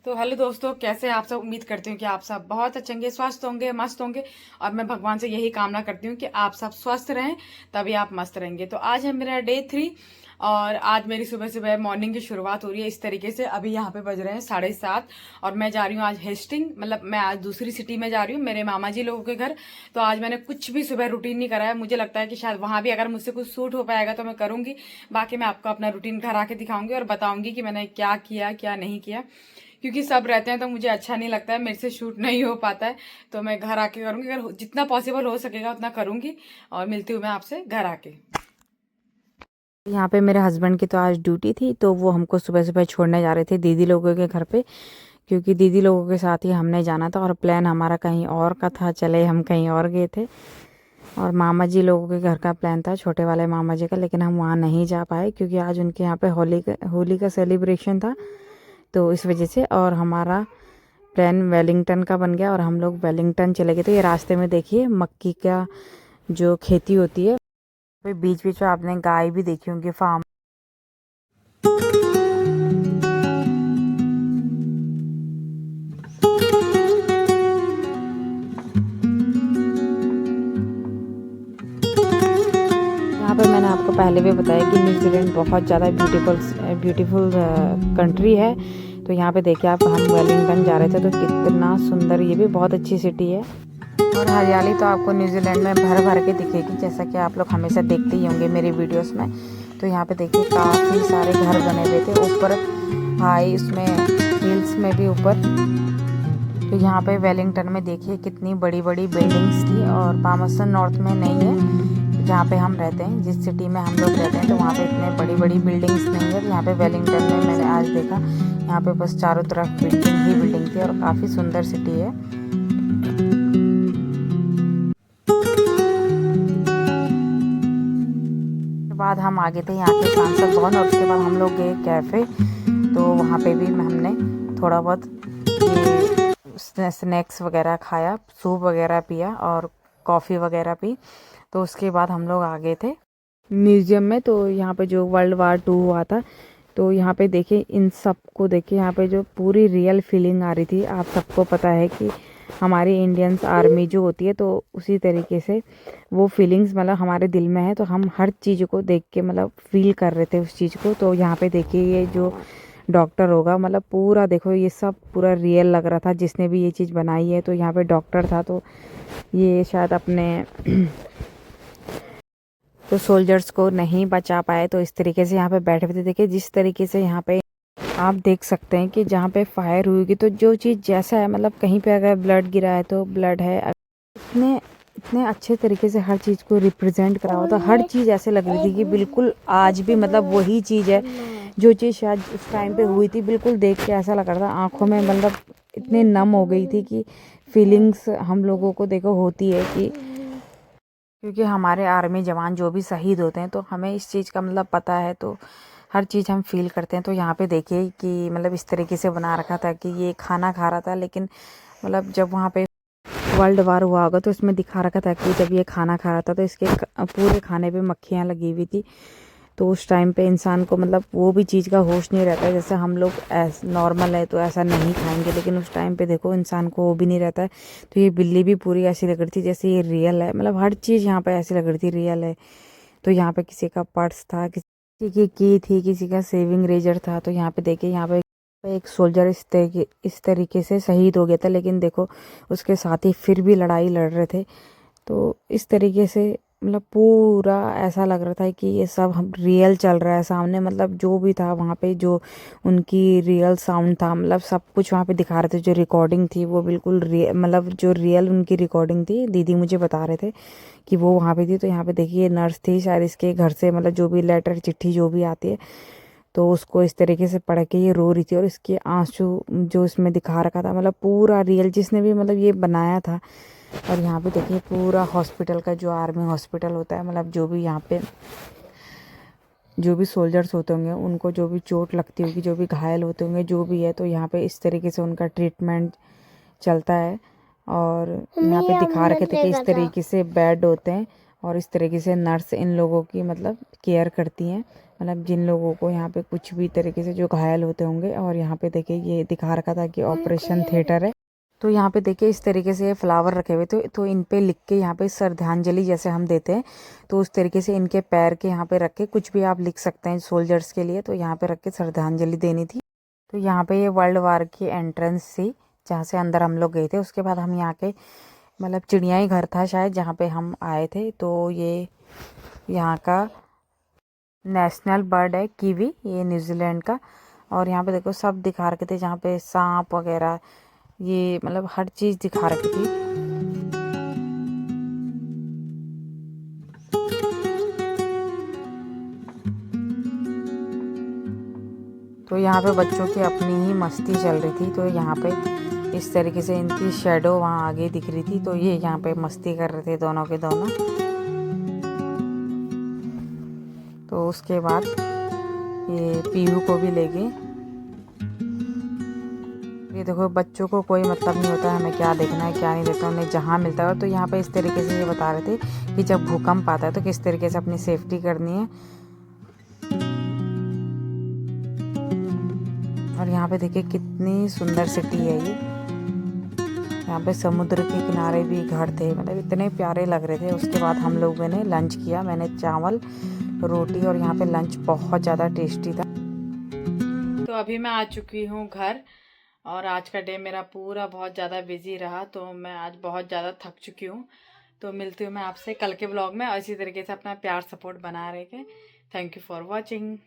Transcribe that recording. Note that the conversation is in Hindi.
तो हेलो दोस्तों, कैसे हैं आप सब। उम्मीद करती हूँ कि आप सब बहुत अच्छे होंगे, स्वस्थ होंगे, मस्त होंगे। और मैं भगवान से यही कामना करती हूँ कि आप सब स्वस्थ रहें, तभी आप मस्त रहेंगे। तो आज है मेरा डे 3 और आज मेरी सुबह सुबह मॉर्निंग की शुरुआत हो रही है इस तरीके से। अभी यहाँ पे बज रहे हैं 7:30 और मैं जा रही हूँ आज हेस्टिंग, मतलब मैं आज दूसरी सिटी में जा रही हूँ मेरे मामा जी लोगों के घर। तो आज मैंने कुछ भी सुबह रूटीन नहीं करा है। मुझे लगता है कि शायद वहां भी अगर मुझसे कुछ सूट हो पाएगा तो मैं करूंगी। बाकी मैं आपको अपना रूटीन घर आके दिखाऊंगी और बताऊंगी कि मैंने क्या किया क्या नहीं किया, क्योंकि सब रहते हैं तो मुझे अच्छा नहीं लगता है, मेरे से शूट नहीं हो पाता है। तो मैं घर आके करूंगी, अगर जितना पॉसिबल हो सकेगा उतना करूंगी। और मिलती हूँ मैं आपसे घर आके। यहाँ पे मेरे हस्बैंड की तो आज ड्यूटी थी, तो वो हमको सुबह सुबह छोड़ने जा रहे थे दीदी लोगों के घर पे, क्योंकि दीदी लोगों के साथ ही हमने जाना था और प्लान हमारा कहीं और का था। चले हम कहीं और गए थे और मामा जी लोगों के घर का प्लान था, छोटे वाले मामा जी का, लेकिन हम वहाँ नहीं जा पाए क्योंकि आज उनके यहाँ पे होली का सेलिब्रेशन था। तो इस वजह से और हमारा प्लान वेलिंगटन का बन गया और हम लोग वेलिंगटन चले गए थे। ये रास्ते में देखिए मक्की का जो खेती होती है, बीच बीच में आपने गाय भी देखी होंगी फार्म। यहाँ पे मैंने आपको पहले भी बताया कि न्यूजीलैंड बहुत ज़्यादा ब्यूटीफुल कंट्री है। तो यहाँ पे देखिए आप, हम वेलिंगटन जा रहे थे तो कितना सुंदर, ये भी बहुत अच्छी सिटी है और हरियाली तो आपको न्यूजीलैंड में भर भर के दिखेगी, जैसा कि आप लोग हमेशा देखते ही होंगे मेरी वीडियोस में। तो यहाँ पे देखिए काफ़ी सारे घर बने हुए थे ऊपर, हाई उसमें हिल्स में भी ऊपर। तो यहाँ पे वेलिंगटन में देखिए कितनी बड़ी बड़ी बिल्डिंग्स थी और पामस्टन नॉर्थ में नहीं है जहाँ पे हम रहते हैं, जिस सिटी में हम लोग रहते हैं, तो वहाँ पे इतने बड़ी बड़ी बिल्डिंग्स नहीं है। यहाँ पे वेलिंगटन में मैंने आज देखा, यहाँ पे बस चारों तरफ बिल्डिंग ही बिल्डिंग थी और काफ़ी सुंदर सिटी है। बाद हम आगे थे यहाँ के सांसद भवन और उसके बाद हम लोग गए कैफ़े। तो वहाँ पे भी हमने थोड़ा बहुत ये स्नैक्स वगैरह खाया, सूप वगैरह पिया और कॉफ़ी वगैरह पी। तो उसके बाद हम लोग आ गए थे म्यूज़ियम में। तो यहाँ पे जो World War II हुआ था, तो यहाँ पे देखिए इन सब को देखिए, यहाँ पे जो पूरी रियल फीलिंग आ रही थी। आप सबको पता है कि हमारी इंडियंस आर्मी जो होती है, तो उसी तरीके से वो फीलिंग्स मतलब हमारे दिल में है। तो हम हर चीज़ को देख के मतलब फील कर रहे थे उस चीज़ को। तो यहाँ पे देखिए ये जो डॉक्टर होगा, मतलब पूरा देखो ये सब पूरा रियल लग रहा था जिसने भी ये चीज़ बनाई है। तो यहाँ पे डॉक्टर था, तो ये शायद अपने तो सोल्जर्स को नहीं बचा पाए, तो इस तरीके से यहाँ पे बैठे हुए थे। देखिए जिस तरीके से यहाँ पे आप देख सकते हैं कि जहाँ पे फायर हुई होगी, तो जो चीज़ जैसा है, मतलब कहीं पे अगर ब्लड गिरा है तो ब्लड है। इतने इतने अच्छे तरीके से हर चीज़ को रिप्रेजेंट करा हुआ था। हर चीज़ ऐसे लग रही थी कि बिल्कुल आज भी मतलब वही चीज़ है जो चीज़ शायद उस टाइम पे हुई थी। बिल्कुल देख के ऐसा लग रहा था, आंखों में मतलब इतने नम हो गई थी कि फीलिंग्स हम लोगों को देखो होती है कि, क्योंकि हमारे आर्मी जवान जो भी शहीद होते हैं, तो हमें इस चीज़ का मतलब पता है, तो हर चीज़ हम फील करते हैं। तो यहाँ पे देखिए कि मतलब इस तरीके से बना रखा था कि ये खाना खा रहा था, लेकिन मतलब जब वहाँ पे World War हुआ होगा तो इसमें दिखा रखा था कि जब ये खाना खा रहा था तो इसके पूरे खाने पे मक्खियाँ लगी हुई थी। तो उस टाइम पे इंसान को मतलब वो भी चीज़ का होश नहीं रहता है। जैसे हम लोग नॉर्मल है तो ऐसा नहीं खाएंगे, लेकिन उस टाइम पे देखो इंसान को वो भी नहीं रहता है। तो ये बिल्ली भी पूरी ऐसी लग रही थी जैसे ये रियल है, मतलब हर चीज़ यहाँ पे ऐसी लग रही थी रियल है। तो यहाँ पे किसी का पर्स था, किसी की थी, किसी का सेविंग रेजर था। तो यहाँ पे देखिए, यहाँ पे एक सोल्जर इस तरीके से शहीद हो गया था, लेकिन देखो उसके साथ ही फिर भी लड़ाई लड़ रहे थे। तो इस तरीके से मतलब पूरा ऐसा लग रहा था कि ये सब हम रियल चल रहा है सामने। मतलब जो भी था वहाँ पे, जो उनकी रियल साउंड था, मतलब सब कुछ वहाँ पे दिखा रहे थे। जो रिकॉर्डिंग थी वो बिल्कुल मतलब जो रियल उनकी रिकॉर्डिंग थी, दीदी मुझे बता रहे थे कि वो वहाँ पे थी। तो यहाँ पे देखिए नर्स थी, शायद इसके घर से मतलब जो भी लेटर चिट्ठी जो भी आती है, तो उसको इस तरीके से पढ़ के ये रो रही थी और इसके आंसू जो इसमें दिखा रखा था, मतलब पूरा रियल, जिसने भी मतलब ये बनाया था। और यहाँ पे देखिए पूरा हॉस्पिटल का, जो आर्मी हॉस्पिटल होता है, मतलब जो भी यहाँ पे जो भी सोल्जर्स होते होंगे, उनको जो भी चोट लगती होगी, जो भी घायल होते होंगे, जो भी है, तो यहाँ पे इस तरीके से उनका ट्रीटमेंट चलता है। और यहाँ पे दिखा रखे थे कि इस तरीके से बेड होते हैं और इस तरीके से नर्स इन लोगों की मतलब केयर करती हैं, मतलब जिन लोगों को यहाँ पे कुछ भी तरीके से जो घायल होते होंगे। और यहाँ पे देखिए ये दिखा रखा था कि ऑपरेशन थिएटर है। तो यहाँ पे देखिए इस तरीके से फ्लावर रखे हुए थे, तो इन पे लिख के यहाँ पे श्रद्धांजलि जैसे हम देते हैं तो उस तरीके से इनके पैर के यहाँ पे रख के कुछ भी आप लिख सकते हैं सोल्जर्स के लिए, तो यहाँ पे रख के श्रद्धांजलि देनी थी। तो यहाँ पे ये वर्ल्ड वार की एंट्रेंस थी जहाँ से अंदर हम लोग गए थे। उसके बाद हम यहाँ के मतलब चिड़ियाई घर था शायद जहाँ पे हम आए थे। तो ये यहाँ का नेशनल बर्ड है कीवी, ये न्यूजीलैंड का। और यहाँ पे देखो सब दिखा रखे थे, जहाँ पे सांप वगैरह ये मतलब हर चीज़ दिखा रखी थी। तो यहाँ पे बच्चों की अपनी ही मस्ती चल रही थी। तो यहाँ पे इस तरीके से इनकी शेडो वहाँ आगे दिख रही थी, तो ये यहाँ पे मस्ती कर रहे थे दोनों के दोनों। तो उसके बाद ये पीहू को भी ले गए। ये देखो बच्चों को कोई मतलब नहीं होता है हमें क्या देखना है क्या नहीं देखना, उन्हें जहाँ मिलता है। तो यहाँ पे इस तरीके से ये बता रहे थे कि जब भूकंप आता है तो किस तरीके से अपनी सेफ्टी करनी है। और यहाँ पे देखिए कितनी सुंदर सिटी है ये। यहाँ पे समुद्र के किनारे भी घर थे, मतलब इतने प्यारे लग रहे थे। उसके बाद हम लोगों ने लंच किया, मैंने चावल रोटी, और यहाँ पे लंच बहुत ज़्यादा टेस्टी था। तो अभी मैं आ चुकी हूँ घर, और आज का डे मेरा पूरा बहुत ज़्यादा बिजी रहा, तो मैं आज बहुत ज़्यादा थक चुकी हूँ। तो मिलती हूँ मैं आपसे कल के ब्लॉग में, और इसी तरीके से अपना प्यार सपोर्ट बना रहे। Thank you for watching.